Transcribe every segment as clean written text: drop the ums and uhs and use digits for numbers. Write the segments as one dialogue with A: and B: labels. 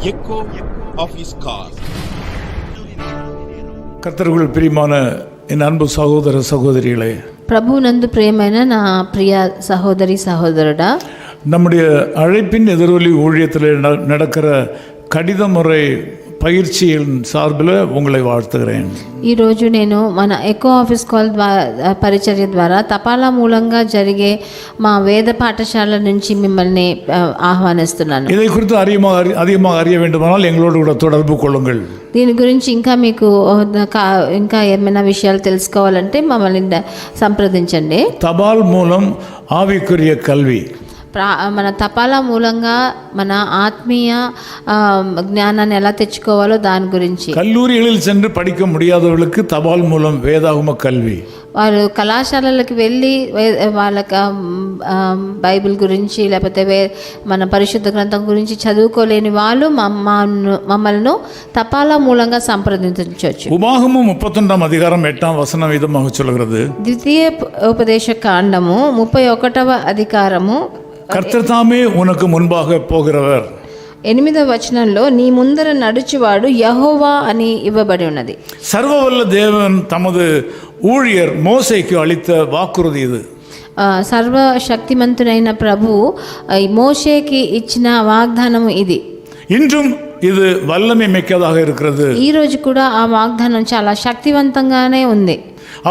A: echo of his call.
B: கர்த்தருக்குள் பிரியமான என் அன்பு சகோதர சகோதரிகளே,
C: ప్రభునందు ప్రియమైన నా ప్రియ సహోదరి సహోదరుడా,
B: நம்முடைய அழைப்பின் எதிரொலி ஊழியத்தில் நடக்கிற கடித முறை பயிற்சியின் சார்பில் உங்களை வாழ்த்துகிறேன்.
C: ఈరోజు నేను మన ఎకో ఆఫీస్ కాల్ పరిచర్య ద్వారా తపాలా మూలంగా జరిగే మా వేద పాఠశాల నుంచి మిమ్మల్ని ఆహ్వానిస్తున్నాను.
B: இதை குறித்து அதிகமாக அறிய வேண்டுமானால் எங்களோடு கூட தொடர்பு கொள்ளுங்கள்.
C: దీని గురించి ఇంకా మీకు ఇంకా ఏమైనా విషయాలు తెలుసుకోవాలంటే మమ్మల్ని సంప్రదించండి.
B: தபால் மூலம் ஆவிக்குரிய கல்வி,
C: మన తపాలా మూలంగా మన ఆత్మీయ జ్ఞానాన్ని ఎలా తెచ్చుకోవాలో దాని గురించి.
B: கல்லூரிகளில் சென்று படிக்க முடியாதவர்களுக்கு தபால் மூலம் வேதாகம கல்வி,
C: వారు కళాశాలలకు వెళ్ళి వాళ్ళకి బైబిల్ గురించి లేకపోతే మన పరిశుద్ధ గ్రంథం గురించి చదువుకోలేని వాళ్ళు మమ్మల్ని తపాలా మూలంగా సంప్రదించవచ్చు.
B: உபாகமம் 31 அதிகாரம் 8 வசனம் விதமாக சொல்கிறது,
C: ద్వితీయ ఉపదేశ కాండము 31వ అధికారము,
B: கர்த்தர் தாமே உனக்கு முன்பாக போகிறவர்.
C: 8వ వచనంలో నీ ముందర నడుచువాడు యెహోవా అని ఇవ్వబడి ఉన్నది.
B: சர்வவல்ல தேவன் தமது ஊழியர் மோசேக்கு அளித்த வாக்குறுதி இது.
C: సర్వశక్తిమంతుడైన ప్రభు మోషేకి ఇచ్చిన వాగ్దానం ఇది.
B: இன்றும் இது வல்லமை மிக்கதாக இருக்கிறது.
C: ఈ రోజు కూడా ఆ వాగ్దానం చాలా శక్తివంతంగానే ఉంది.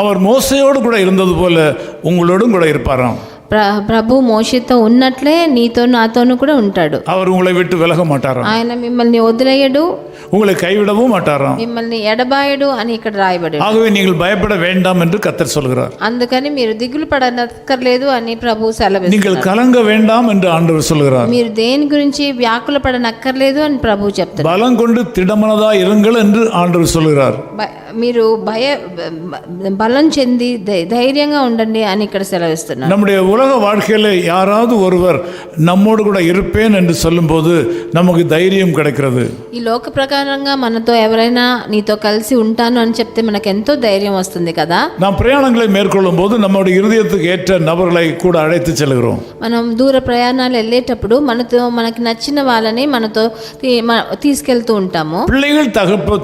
B: அவர் மோசேயோடு கூட இருந்தது போல உங்களோடும் கூட இருப்பாராம்.
C: ప్రభు మోషేతో ఉన్నట్లే నీతో నాతోను కూడా ఉంటాడు.
B: அவர் உங்களை விட்டு விலக மாட்டாராம்.
C: ఆయన మిమ్మల్ని వదిలేయడు,
B: உங்களை கைவிடவும் மாட்டாராம்.
C: మిమ్మల్ని ఎడబాయడు అని ఇక్కడ రాయబడి.
B: ஆகவே நீங்கள் பயப்பட வேண்டாம் என்று கர்த்தர் சொல்கிறார்.
C: అందుకని మీరు దిగులు పడనక్కర్లేదు అని ప్రభు సెలవిస్తున్నారు.
B: நீங்கள் கலங்க வேண்டாம் என்று ஆண்டவர் சொல்கிறார்.
C: మీరు దేని గురించి వ్యాకుల పడనక్కర్లేదు అని ప్రభు చెప్తారు.
B: பலம் கொண்டு திடமனதா இருங்கள் என்று ஆண்டவர் சொல்கிறார்.
C: మీరు బలం చెంది ధైర్యంగా ఉండండి అని ఇక్కడ సెలవిస్తున్నారు.
B: நம்முடைய உலக வாழ்க்கையில் யாராவது ஒருவர் நம்மோடு கூட இருப்பேன் என்று சொல்லும்போது நமக்கு தைரியம் கிடைக்கிறது.
C: ఈ లోక ప్రకారంగా మనతో ఎవరైనా నీతో కలిసి ఉంటాను అని చెప్తే మనకు ఎంతో ధైర్యం వస్తుంది కదా.
B: நாம் பிரயாணங்களை மேற்கொள்ளும் போது நம்முடைய இருதயத்துக்கு ஏற்ற நபர்களை கூட அழைத்து செல்கிறோம்.
C: మనం దూర ప్రయాణాలు వెళ్ళేటప్పుడు మనకి నచ్చిన వాళ్ళని మనతో తీసుకెళ్తూ ఉంటాము.
B: பிள்ளைகள்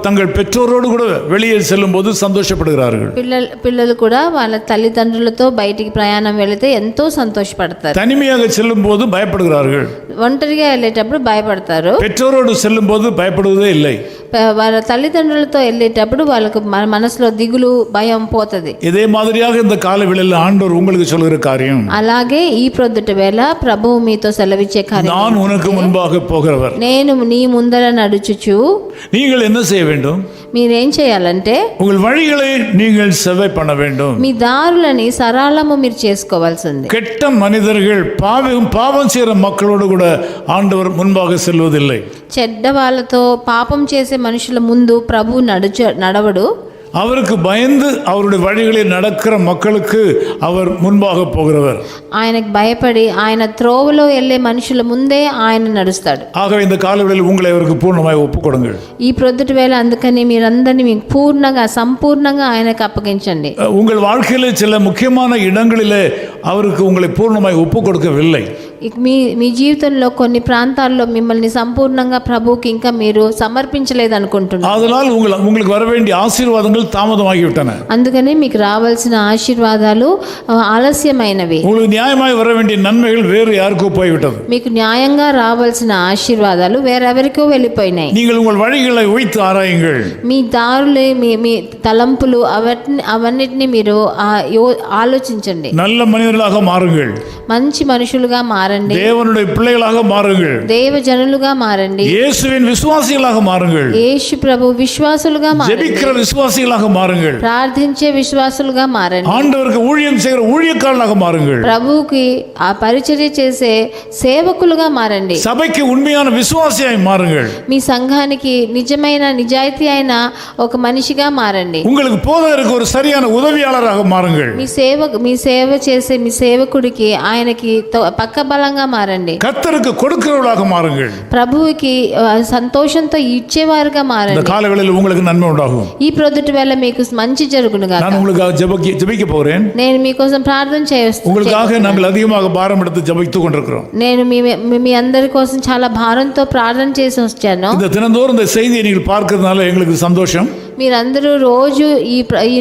B: தங்கள் பெற்றோரோடு கூட வெளியே செல்லும் போது சந்தோஷப்படுகிறார்கள்.
C: పిల్లలు కూడా వాళ్ళ తల్లిదండ్రులతో బయటికి ప్రయాణం వెళితే ఎంతో సంతోషపడతారు.
B: தனிமையாக செல்லும் போது பயப்படுகிறார்கள்.
C: ఒంటరిగా వెళ్ళేటప్పుడు భయపడతారు.
B: பெற்றோரோடு செல்லும் போது பயப்படுவதே இல்லை.
C: వాళ్ళ తల్లిదండ్రులతో వెళ్ళేటప్పుడు వాళ్ళకు మనసులో దిగులు భయం పోతుంది.
B: இதே மாதிரியாக இந்த காலவெளியில் ஆண்டவர் உங்களுக்கு சொல்கிற காரியம்,
C: అలాగే ఈ ప్రొద్దుట వేళ ప్రభువు మీతో సెలవిచ్చే కార్యం,
B: நான் உனக்கு முன்பாக போகிறவர்,
C: నేను నీ ముందర నడుచుచు.
B: நீங்கள் என்ன செய்ய வேண்டும்?
C: మీరేం చేయాలంటే
B: உங்கள் வழிகளை நீங்கள் செவ்வாய் பண்ண வேண்டும்.
C: మీ దారులని సరళము మీరు చేసుకోవాల్సింది.
B: கெட்ட மனிதர்கள் பாவம் செய்கிற மக்களோடு கூட ஆண்டவர் முன்பாக செல்வதில்லை.
C: చెడ్డ వాళ్ళతో పాపం చేసే మనుషుల ముందు ప్రభు నడవడు.
B: அவருக்கு பயந்து அவருடைய வழிகளில் நடக்கிற மக்களுக்கு அவர் முன்பாக போகிறவர்.
C: ఆయనకు భయపడి ఆయన త్రోవలో వెళ్ళే మనుషుల ముందే ఆయన నడుస్తాడు.
B: ஆகவே இந்த காலவெளியில் உங்களை அவருக்கு பூர்ணமாய் ஒப்புக்கொடுங்கள்.
C: ఈ ప్రొద్దుట వేళ అందుకని మీరందరినీ మీకు సంపూర్ణంగా ఆయనకు అప్పగించండి.
B: உங்கள் வாழ்க்கையில சில முக்கியமான இடங்களிலே அவருக்கு உங்களை பூர்ணமாய் ஒப்புக் கொடுக்கவில்லை.
C: మీ జీవితంలో కొన్ని ప్రాంతాల్లో మిమ్మల్ని సంపూర్ణంగా ప్రభువుకి ఇంకా మీరు సమర్పించలేదు అనుకుంటున్నారు.
B: அதனால் உங்களுக்கு வர வேண்டிய ஆசீர்வாதங்கள் தாமதமாகிவிட்டன.
C: అందుకని మీకు రావాల్సిన ఆశీర్వాదాలు ఆలస్యమైనవి.
B: உங்களுக்கு நியாயமாய் வர வேண்டிய நன்மைகள் வேறு யாருக்கோ போய்விட்டது.
C: మీకు న్యాయంగా రావాల్సిన ఆశీర్వాదాలు వేరెవరికో వెళ్ళిపోయినాయి.
B: நீங்கள் உங்கள் வழிகளை வைத்து ஆராயுங்கள்.
C: మీ దారులు మీ తలంపులు అవన్నిటిని మీరు ఆలోచించండి.
B: நல்ல மனிதர்களாக மாறுங்கள்.
C: మంచి మనుషులుగా మారండి.
B: தேவனுடைய பிள்ளைகளாக மாறுங்கள்.
C: దేవజనులుగా మారండి.
B: இயேசுவின் விசுவாசிகளாக மாறுங்கள்.
C: యేసు ప్రభు విశ్వాసులుగా మారండి.
B: ஜெபிக்கிற விசுவாசிகளாக மாறுங்கள்.
C: ప్రార్థించే విశ్వాసులుగా మారండి.
B: ஆண்டவருக்கு ஊழியம் செய்கிற ஊழியக்காரர்களாக மாறுங்கள்.
C: ప్రభువుకి ఆ పరిచర్య చేసే సేవకులుగా మారండి.
B: சபைக்கு உண்மையான விசுவாசியாய் மாறுங்கள்.
C: మీ సంఘానికి నిజమైన నిజాయితీ అయిన ఒక మనిషిగా మారండి.
B: உங்களுக்கு போதகருக்கு ஒரு சரியான உதவியாளராக மாறுங்கள்.
C: మీ సేవ చేసే మీ సేవకుడికి ఆయనకి పక్క బలంగా మారండి.
B: கர்த்தருக்கு கொடுக்கிறவர்களாக மாறுங்கள்.
C: ప్రభువుకి సంతోషంతో ఇచ్చేవారుగా
B: இந்த
C: మారండి.
B: காலங்களில் உங்களுக்கு நன்மை உண்டாகும்.
C: ఈ ప్రొద్దుటి వేళ మీకు మంచి జరుగును గాక.
B: நான் உங்களுக்காக ஜெபிக்க போகிறேன்.
C: నేను మీకోసం ప్రార్థన
B: உங்களுக்காக நாங்கள் அதிகமாக பாரம் எடுத்து ஜெபித்துக் கொண்டிருக்கிறோம்.
C: నేను మీ అందరి కోసం చాలా భారంతో ప్రార్థన చేసి వచ్చాను.
B: இந்த தினந்தோறும் இந்த செய்தியை நீங்கள் பார்க்கிறதுனால எங்களுக்கு சந்தோஷம்.
C: మీరందరూ రోజు ఈ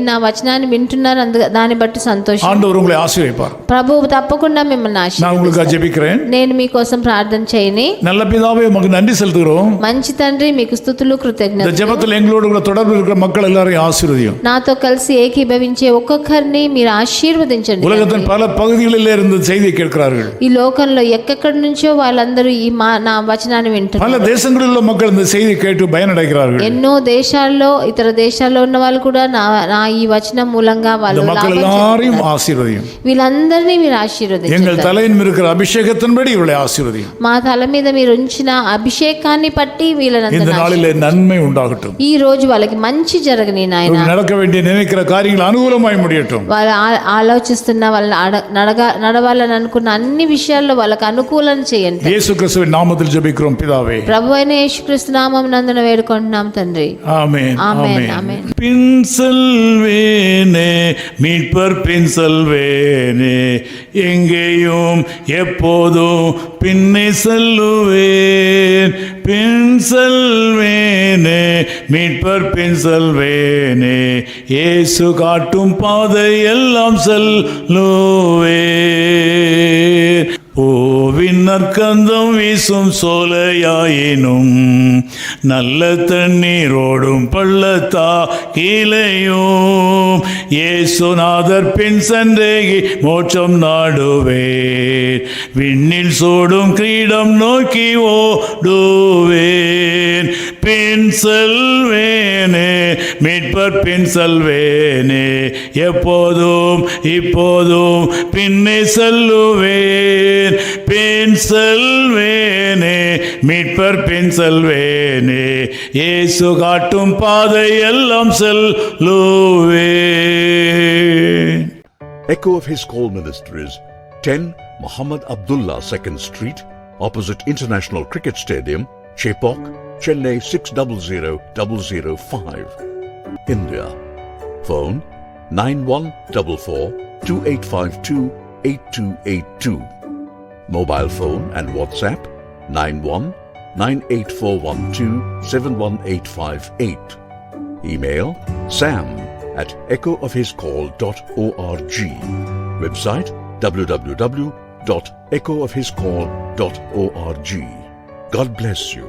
C: నా వచనాన్ని వింటున్నారు, దాన్ని బట్టి సంతోషం.
B: ஆண்டவர் உங்களை ஆசீர்வதிப்பார்.
C: ప్రభువు తప్పకుండా మిమ్మల్ని
B: நான் உங்களுக்காக ஜெபிக்கிறேன்.
C: నేను మీకోసం ప్రార్థన చేయని.
B: நல்ல பிதாவே உமக்கு நன்றி செலுத்துகிறோம்.
C: మంచి తండ్రి మీకు స్తుతులు కృతజ్ఞతలు.
B: இந்த ஜெபத்தில் எங்களோடு கூட தொடர்பு இருக்கிற மக்கள் எல்லாரையும் ஆசீர்வதியும்.
C: నాతో కలిసి ఏకీభవించే ఒక్కొక్కరిని మీరు ఆశీర్వదించండి.
B: உலகத்தின் பல பகுதிகளில் இருந்து செய்தியை கேட்கிறார்கள்.
C: ఈ లోకంలో ఎక్కడి నుంచో వాళ్ళందరూ నా వచనాన్ని వింటున్నారు.
B: பல தேசங்களில் உள்ள மக்கள் இந்த செய்தியை கேட்டு பயனடைகிறார்கள்.
C: ఎన్నో దేశాల్లో ఇతర దేశాల్లో ఉన్న వాళ్ళు కూడా నా ఈ వచనం మూలంగా వాళ్ళు
B: மக்கள் எல்லாரையும் ஆசீர்வதியும்.
C: వీళ్ళందరినీ మీరు ఆశీర్వదించండి.
B: எங்கள் தலையின் மீது இருக்கிற அபிஷேகத்தின்படி இவளை ஆசீர்வதியும்.
C: మా తల మీద మీరు ఉంచిన అభిషేకాన్ని బట్టి వీళ్ళని
B: இந்த நாளிலே நன்மை உண்டாகட்டும்.
C: ఈ రోజు వాళ్ళకి మంచి జరగని నాయన.
B: நடக்க வேண்டிய நினைக்கிற காரியங்கள் அனுகூலமாய் முடியட்டும்.
C: వాళ్ళు ఆలోచిస్తున్న వాళ్ళ నడవాలని అనుకున్న అన్ని విషయాల్లో వాళ్ళకి అనుకూలం చేయండి.
B: இயேசு கிறிஸ்துவின் நாமத்தில் ஜெபிக்கிறோம் பிதாவே.
C: ప్రభు అయిన యేసుక్రీస్తు నామం నందున వేడుకుంటున్నాం తండ్రి.
B: ஆமென்
C: ஆமென் ஆமென்.
B: பின் செல்வேனே மீட்பர் பின் செல்வேனே, எங்கேயும் எப்போதும் பின்னே செல்லுவேன். பின் செல்வேனே மீட்பர் பின் செல்வேனே, இயேசு காட்டும் பாதை எல்லாம் செல்லுவேன். பூவின் நற்கந்தம் வீசும் சோலையாயினும், நல்ல தண்ணீரோடும் பள்ளத்தா கீழையும், இயேசுநாதர் பின் சென்றே மோட்சம் நாடுவேன். விண்ணில் சூடும் கிரீடம் நோக்கி ஓடுவேன். பின் செல்வேனே மீட்பர் பின் செல்வேனே, எப்போதும் இப்போதும் பின்னே செல்லுவேன். பின் செல்வேனே மீட்பர் பின் செல்வேனே, இயேசு காட்டும் பாதை எல்லாம் செல்லுவேன்.
D: Echo of His Call Ministries, 10 Muhammad Abdullah 2nd Street, opposite International Cricket Stadium, Chepauk, Chennai 600005, India. Phone 9144-2852-8282. Mobile phone and WhatsApp 91-98412-71858. Email sam@echoofhiscall.org. Website www.echoofhiscall.org. God bless you.